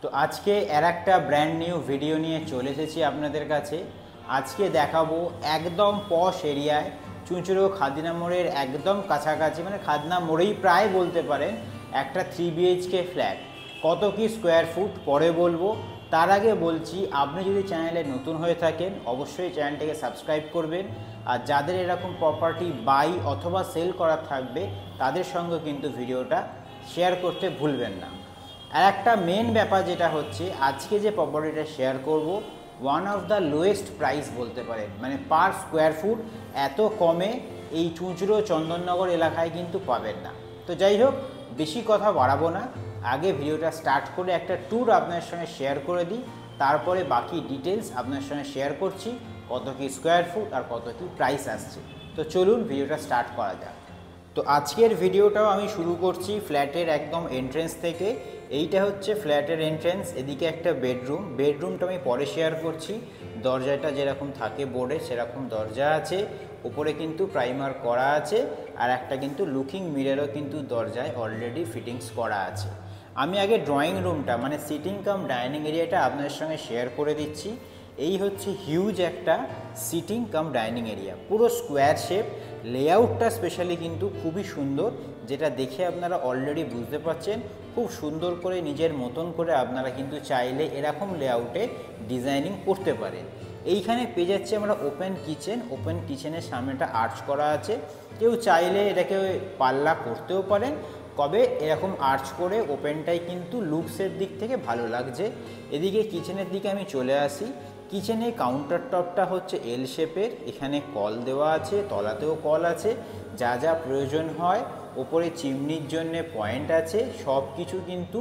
তো আজকে একটা ব্র্যান্ড নিউ ভিডিও নিয়ে চলে এসেছি আপনাদের কাছে। আজকে দেখাবো একদম পশ এরিয়ায় চুঁচুড়ো খাদিনা মোড়ের একদম কাছাকাছি, মানে খাদিনা মোড়েই প্রায় বলতে পারেন, একটা 3 বিএইচকে ফ্ল্যাট। কত কি স্কোয়ার ফুট পরে বলবো, তার আগে বলছি আপনি যদি চ্যানেলে নতুন হয়ে থাকেন অবশ্যই চ্যানেলটাকে সাবস্ক্রাইব করবেন। আর যাদের এরকম প্রপার্টি বাই অথবা সেল করার থাকবে তাদের সঙ্গে কিন্তু ভিডিওটা শেয়ার করতে ভুলবেন না। আর একটা মেন ব্যাপার যেটা হচ্ছে, আজকে যে প্রপার্টিটা শেয়ার করব one of the lowest price বলতে পারেন, মানে পার স্কোয়ার ফুট এত কমে এই চুঁচুড়ো চন্দননগর এলাকায় কিন্তু পাবেন না। তো যাই হোক, বেশি কথা বাড়াবো না, আগে ভিডিওটা স্টার্ট করে একটা ট্যুর আপনার সঙ্গে শেয়ার করে দিই, তারপরে বাকি ডিটেলস আপনার সঙ্গে শেয়ার করছি, কত কি স্কোয়ার ফুট আর কত কি প্রাইস আসছে। তো চলুন ভিডিওটা স্টার্ট করা যাক। তো আজকের ভিডিওটাও আমি শুরু করছি ফ্ল্যাটের একদম এন্ট্রেন্স থেকে। এইটা হচ্ছে ফ্ল্যাটের এন্ট্রেন্স, এদিকে একটা বেডরুমটা আমি পরে শেয়ার করছি। দরজাটা যেরকম থাকে বোর্ডে সেরকম দরজা আছে, উপরে কিন্তু প্রাইমার করা আছে, আর একটা কিন্তু লুকিং মিররও কিন্তু দরজায় অলরেডি ফিটিংস করা আছে। আমি আগে ড্রয়িং রুমটা মানে সিটিং কাম ডাইনিং এরিয়াটা আপনাদের সঙ্গে শেয়ার করে দিচ্ছি। এই হচ্ছে হিউজ একটা সিটিং কাম ডাইনিং এরিয়া, পুরো স্কোয়ার শেপ, লেআউটটা স্পেশালি কিন্তু খুবই সুন্দর, যেটা দেখে আপনারা অলরেডি বুঝতে পারছেন। খুব সুন্দর করে নিজের মতন করে আপনারা কিন্তু চাইলে এরকম লেআউটে ডিজাইনিং করতে পারেন। এইখানে পেয়ে যাচ্ছে আমরা ওপেন কিচেনের সামনেটা আর্চ করা আছে, কেউ চাইলে এটাকে পাল্লা করতেও পারেন, তবে এরকম আর্চ করে ওপেনটাই কিন্তু লুকসের দিক থেকে ভালো লাগছে। এদিকে কিচেনের দিকে আমি চলে আসি। কিচেনে কাউন্টার টপটা হচ্ছে এল শেপের, এখানে কল দেওয়া আছে, তলাতেও কল আছে, যা যা প্রয়োজন হয়। ওপরে চিমনির জন্য পয়েন্ট আছে, সব কিছু কিন্তু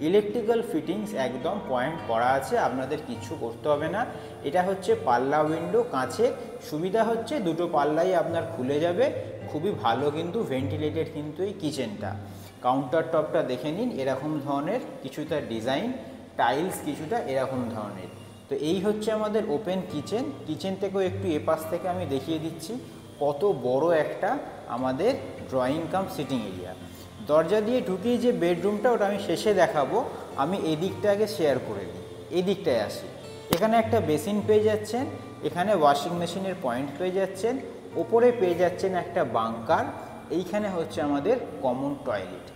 ইলেকট্রিক্যাল ফিটিংস একদম পয়েন্ট করা আছে, আপনাদের কিছু করতে হবে না। এটা হচ্ছে পাল্লা উইন্ডো কাঁচের, সুবিধা হচ্ছে দুটো পাল্লাই আপনার খুলে যাবে, খুবই ভালো কিন্তু ভেন্টিলেটেড কিন্তু এই কিচেনটা। কাউন্টার টপটা দেখে নিন, এরকম ধরনের কিছুটা ডিজাইন, টাইলস কিছুটা এরকম ধরনের। তো এই হচ্ছে আমাদের ওপেন কিচেন থেকেও একটু এপাশ থেকে আমি দেখিয়ে দিচ্ছি কত বড় একটা আমাদের ড্রয়িং কাম সিটিং এরিয়া। দরজা দিয়ে ঢুকিয়ে যে বেডরুমটা ওটা আমি শেষে দেখাবো, আমি এই দিকটা আগে শেয়ার করে দিই। এই দিকটায় আসি, এখানে একটা বেসিন পেয়ে যাচ্ছেন, এখানে ওয়াশিং মেশিনের পয়েন্ট পেয়ে যাচ্ছেন, ওপরে পেয়ে যাচ্ছেন একটা বাঙ্কার। এইখানে হচ্ছে আমাদের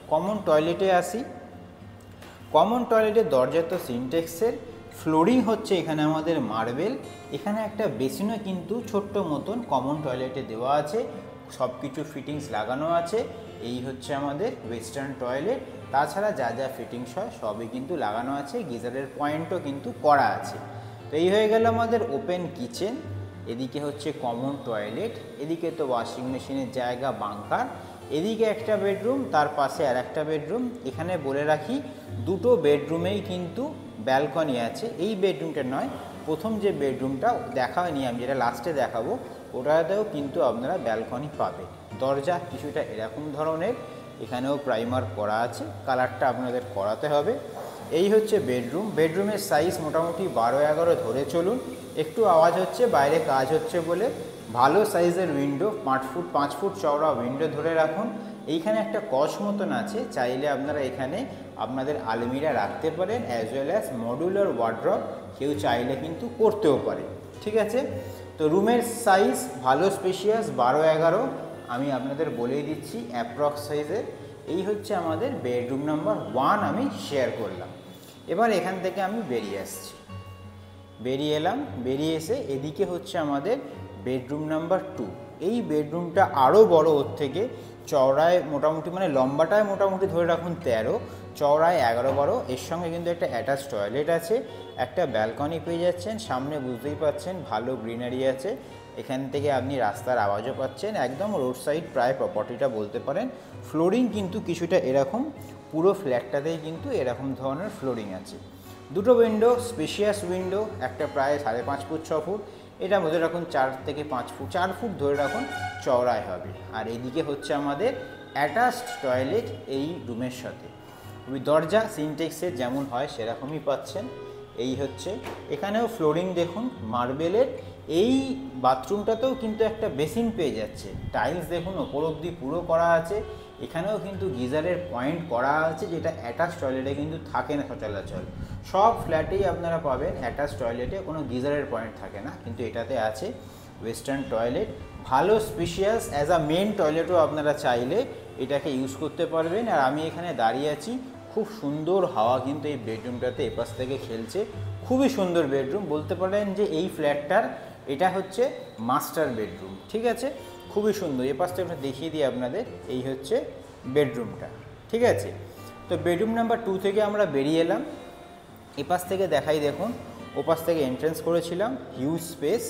কমন টয়লেটে আসি। কমন টয়লেটের দরজা তো সিনটেক্সের, ফ্লোরিং হচ্ছে এখানে আমাদের মার্বেল। এখানে একটা বেসিনও কিন্তু ছোট্ট মতন কমন টয়লেটে দেওয়া আছে, সব কিছু ফিটিংস লাগানো আছে। এই হচ্ছে আমাদের ওয়েস্টার্ন টয়লেট, তাছাড়া যা যা ফিটিংস হয় সবই কিন্তু লাগানো আছে, গিজারের পয়েন্টও কিন্তু করা আছে। তো এই হয়ে গেল আমাদের ওপেন কিচেন। এদিকে হচ্ছে কমন টয়লেট, এদিকে তো ওয়াশিং মেশিনের জায়গা, বাঙ্কার, এদিকে একটা বেডরুম, তার পাশে আর একটা বেডরুম। এখানে বলে রাখি দুটো বেডরুমেই কিন্তু ব্যালকনি আছে। এই বেডরুমটা নয়, প্রথম যে বেডরুমটা দেখা হয়নি, আমি যেটা লাস্টে দেখাবো, ওটাতেও কিন্তু আপনারা ব্যালকনি পাবে। দরজা কিছুটা এরকম ধরনের, এখানেও প্রাইমার করা আছে, কালারটা আপনাদের করাতে হবে। এই হচ্ছে বেডরুমের সাইজ মোটামুটি 12-11 ধরে চলুন। একটু আওয়াজ হচ্ছে, বাইরে কাজ হচ্ছে বলে। ভালো সাইজের উইন্ডো, 5 ফুট চওড়া উইন্ডো ধরে রাখুন। এইখানে একটা কস মতন আছে, চাইলে আপনারা এখানে আপনাদের আলমিরা রাখতে পারেন, as well as modular wardrobe কেউ চাইলে কিন্তু করতেও পারে। ঠিক আছে, তো রুমের সাইজ ভালো স্পেশিয়াস, 12-11 আমি আপনাদের বলেই দিচ্ছি অ্যাপ্রক্স সাইজের। এই হচ্ছে আমাদের বেডরুম নাম্বার 1 আমি শেয়ার করলাম। এবার এখান থেকে আমি বেরিয়ে এলাম, বেরিয়ে এসে এদিকে হচ্ছে আমাদের বেডরুম নাম্বার 2। এই বেডরুমটা আরও বড়, ওর থেকে চওড়ায় মোটামুটি, মানে লম্বাটায় মোটামুটি ধরে রাখুন 13, চওড়ায় 11-12। এর সঙ্গে কিন্তু একটা অ্যাটাচ টয়লেট আছে, একটা ব্যালকনি পেয়ে যাচ্ছেন, সামনে বুঝতেই পাচ্ছেন ভালো গ্রিনারি আছে, এখান থেকে আপনি রাস্তার আওয়াজও পাচ্ছেন, একদম রোড সাইড প্রায় প্রপার্টিটা বলতে পারেন। ফ্লোরিং কিন্তু কিছুটা এরকম, পুরো ফ্ল্যাটটাতেই কিন্তু এরকম ধরনের ফ্লোরিং আছে। দুটো উইন্ডো, স্পেশিয়াস উইন্ডো, একটা প্রায় 5.5 ফুট 6 ফুট, এটা ধরে রাখুন 4 থেকে 5 ফুট, 4 ফুট ধরে রাখুন চওড়ায় হবে। আর এদিকে হচ্ছে আমাদের অ্যাটাচড টয়লেট এই রুমের সাথে, ওই দরজা সিনটেক্সের যেমন হয় সেরকমই পাচ্ছেন। এই হচ্ছে, এখানেও ফ্লোরিং দেখুন মার্বেলের। এই বাথরুমটাতেও কিন্তু একটা বেসিন পেয়ে যাচ্ছে, টাইলস দেখুন ওপর অবধি পুরো করা আছে। এখানেও কিন্তু গিজারের পয়েন্ট করা আছে, যেটা অ্যাটাচ টয়লেটে কিন্তু থাকে না সচরাচর। সব ফ্ল্যাটেই আপনারা পাবেন অ্যাটাচ টয়লেটে কোনো গিজারের পয়েন্ট থাকে না, কিন্তু এটাতে আছে। ওয়েস্টার্ন টয়লেট ভালো স্পেশিয়াস, অ্যাজ আ মেন টয়লেটও আপনারা চাইলে এটাকে ইউজ করতে পারবেন। আর আমি এখানে দাঁড়িয়ে আছি, খুব সুন্দর হাওয়া কিন্তু এই বেডরুমটাতে এপাশ থেকে খেলছে। খুবই সুন্দর বেডরুম, বলতে পারেন যে এই ফ্ল্যাটটার এটা হচ্ছে মাস্টার বেডরুম। ঠিক আছে, খুবই সুন্দর। এপাশ থেকে আমরা দেখিয়ে দিই আপনাদের, এই হচ্ছে বেডরুমটা। ঠিক আছে, তো বেডরুম নাম্বার 2 থেকে আমরা বেরিয়ে এলাম। এপাশ থেকে দেখাই, দেখুন ওপাশ থেকে এন্ট্রেন্স করেছিলাম, হিউজ স্পেস,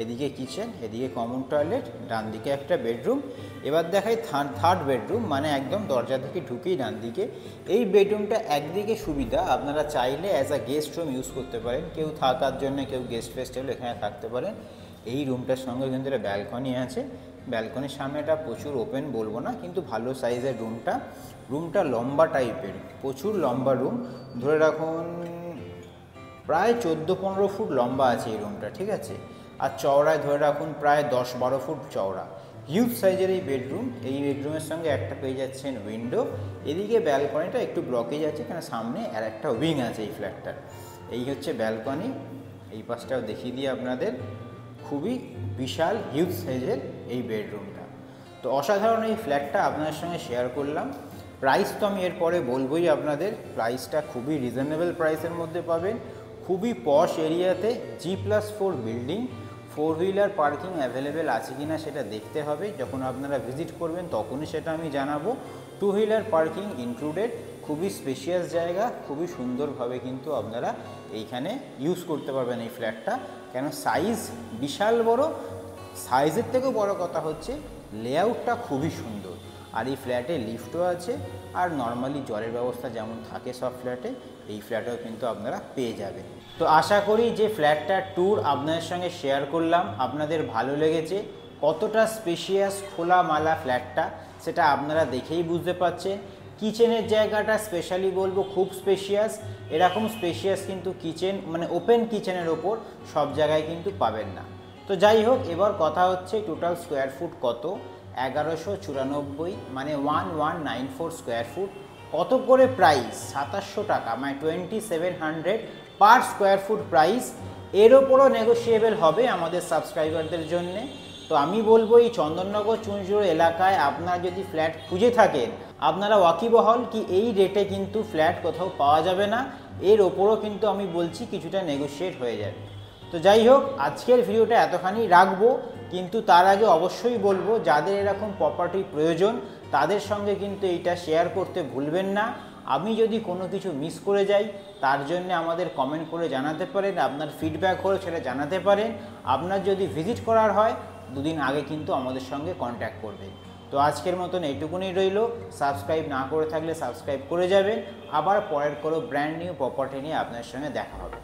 এদিকে কিচেন, এদিকে কমন টয়লেট, ডান দিকে একটা বেডরুম। এবার দেখাই থার্ড বেডরুম, মানে একদম দরজা থেকে ঢুকেই ডান দিকে। এই বেডরুমটা একদিকে সুবিধা, আপনারা চাইলে as a guest room use করতে পারেন, কেউ থাকার জন্য, কেউ গেস্ট ফেস্ট হলে এখানে থাকতে পারেন। এই রুমটার সঙ্গে কিন্তু একটা ব্যালকনি আছে, ব্যালকনির সামনে এটা প্রচুর ওপেন বলবো না, কিন্তু ভালো সাইজের রুমটা লম্বা টাইপের, প্রচুর লম্বা রুম, ধরে রাখুন প্রায় 14-15 ফুট লম্বা আছে এই রুমটা। ঠিক আছে, আর চওড়ায় ধরে রাখুন প্রায় 10-12 ফুট চওড়া। হিউজ সাইজের এই বেডরুমের সঙ্গে একটা পেয়ে যাচ্ছেন উইন্ডো। এদিকে ব্যালকনিটা একটু ব্লকেজ আছে, কারণ সামনে আর একটা উইং আছে এই ফ্ল্যাটটার। এই হচ্ছে ব্যালকনি, এই পাশটাও দেখিয়ে দিই আপনাদের। খুবই বিশাল হিউজ সাইজের এই বেডরুমটা। তো অসাধারণ এই ফ্ল্যাটটা আপনাদের সঙ্গে শেয়ার করলাম। প্রাইস তো আমি এরপরে বলবোই আপনাদের, প্রাইসটা খুবই রিজনেবল প্রাইসের মধ্যে পাবেন, খুবই পশ এরিয়াতে, G+4 building. 4 wheeler parking available আছে কি না সেটা দেখতে হবে, যখন আপনারা ভিজিট করবেন তখনই সেটা আমি জানাবো। 2 হুইলার পার্কিং ইনক্লুডেড, খুবই স্পেশিয়াস জায়গা, খুবই সুন্দরভাবে কিন্তু আপনারা এইখানে ইউজ করতে পারবেন এই ফ্ল্যাটটা, কেন সাইজ বিশাল বড়। সাইজের থেকেও বড় কথা হচ্ছে লেআউটটা খুবই সুন্দর। আর এই ফ্ল্যাটে লিফটও আছে, আর নর্মালি জলের ব্যবস্থা যেমন থাকে সব ফ্ল্যাটে, এই ফ্ল্যাটেও কিন্তু আপনারা পেয়ে যাবেন। তো আশা করি যে ফ্ল্যাটটার ট্যুর আপনাদের সঙ্গে শেয়ার করলাম আপনাদের ভালো লেগেছে। কতটা স্পেশিয়াস খোলামালা ফ্ল্যাটটা সেটা আপনারা দেখেই বুঝতে পারছেন। কিচেনের জায়গাটা স্পেশালি বলবো খুব স্পেশিয়াস, এরকম স্পেশিয়াস কিন্তু কিচেন, মানে ওপেন কিচেনের ওপর সব জায়গায় কিন্তু পাবেন না। তো যাই হোক, এবার কথা হচ্ছে টোটাল স্কোয়ার ফুট কত। 1194, মানে 1194 স্কোয়ার ফুট। কত করে প্রাইস? 2700 টাকা, মানে 2700 পার স্কোয়ার ফুট প্রাইস। এর ওপরও নেগোশিয়েবল হবে আমাদের সাবস্ক্রাইবারদের জন্যে। তো আমি বলবো এই চন্দননগর চুঁচুড়া এলাকায় আপনারা যদি ফ্ল্যাট খুঁজে থাকেন, আপনারা ওয়াকিবহাল কি এই রেটে কিন্তু ফ্ল্যাট কোথাও পাওয়া যাবে না। এর ওপরও কিন্তু আমি বলছি কিছুটা নেগোশিয়েট হয়ে যাবে। তো যাই হোক, আজকের ভিডিওটা এতখানি রাখবো, কিন্তু তার আগে অবশ্যই বলবো যাদের এরকম প্রপার্টি প্রয়োজন তাদের সঙ্গে কিন্তু এইটা শেয়ার করতে ভুলবেন না। আমি যদি কোনো কিছু মিস করে যাই তার জন্য আমাদের কমেন্ট করে জানাতে পারেন, আপনার ফিডব্যাক হলে সেটা জানাতে পারেন। আপনার যদি ভিজিট করার হয় 2 দিন আগে কিন্তু আমাদের সঙ্গে কন্ট্যাক্ট করবেন। তো আজকের মতন এইটুকুনি রইল। সাবস্ক্রাইব না করে থাকলে সাবস্ক্রাইব করে যাবেন। আবার পরের কোনো ব্র্যান্ড নিউ প্রপার্টি নিয়ে আপনার সঙ্গে দেখা হবে।